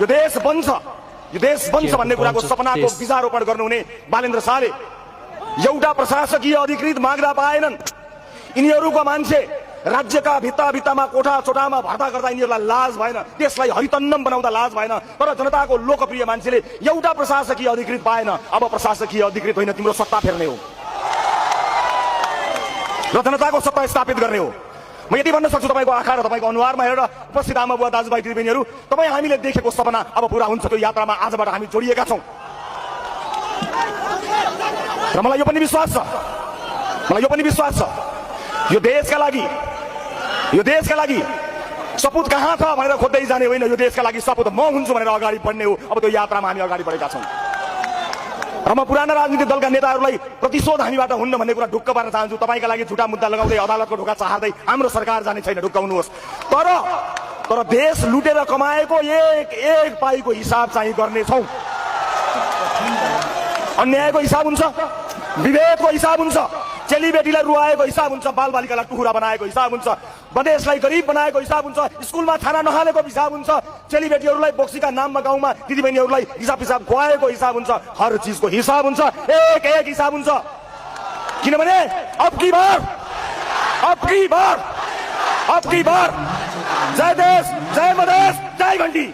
यो देश बन्छ भन्ने कुराको सपनाको बीजारोपण गर्नुहुने बालेन्द्र शाहले एउटा प्रशासकीय अधिकृत माग्दा पाएनन्। यिनीहरूको मान्छे राज्यका भित्ता भित्तामा कोठा चोटामा भर्ता गर्दा यिनीहरूलाई लाज भएन, देशलाई हरितन्नम बनाउँदा लाज भएन। तर जनताको लोकप्रिय मान्छेले एउटा प्रशासकीय अधिकृत पाएन। अब प्रशासकीय अधिकृत होइन, तिम्रो सत्ता फेर्ने हो र जनताको सत्ता स्थापित गर्ने हो। म यति भन्न सक्छु, तपाईँको आँखा र तपाईँको अनुहारमा हेरेर उपस्थित आमा बुवा दाजुभाइ दिदीबहिनीहरू, तपाईँ हामीले देखेको सपना अब पुरा हुन्छ। त्यो यात्रामा आजबाट हामी जोडिएका छौँ र मलाई यो पनि विश्वास छ, यो देशका लागि सपुत कहाँ छ भनेर खोज्दै जाने होइन, यो देशका लागि सपुत म हुन्छु भनेर अगाडि बढ्ने हो। अब त्यो यात्रामा हामी अगाडि बढेका छौँ र म पुराना राजनीतिक दलका नेताहरूलाई प्रतिशोध हामीबाट हुन्न भन्ने कुरा ढुक्क पार्न चाहन्छु। तपाईँका लागि झुटा मुद्दा लगाउँदै अदालतको ढोका चाहँदै हाम्रो सरकार जाने छैन, ढुक्काउनुहोस्। तर देश लुटेर कमाएको एक पाइको हिसाब चाहिँ गर्नेछौँ। अन्यायको हिसाब हुन्छ, विभेदको हिसाब हुन्छ, चेलीबेटीलाई रुवाएको हिसाब हुन्छ, बालबालिकालाई टुहुरा बनाएको हिसाब हुन्छ, मधेसलाई गरिब बनाएको हिसाब हुन्छ, स्कुलमा खाना नखानेको हिसाब हुन्छ, चेलीबेटीहरूलाई बोक्सीका नाममा गाउँमा दिदीबहिनीहरूलाई हिसाब खुवाएको हिसाब हुन्छ। हर चिजको हिसाब हुन्छ, एक हिसाब हुन्छ। किनभने अब की बार जय देश, जय मधेस, जय घण्टी।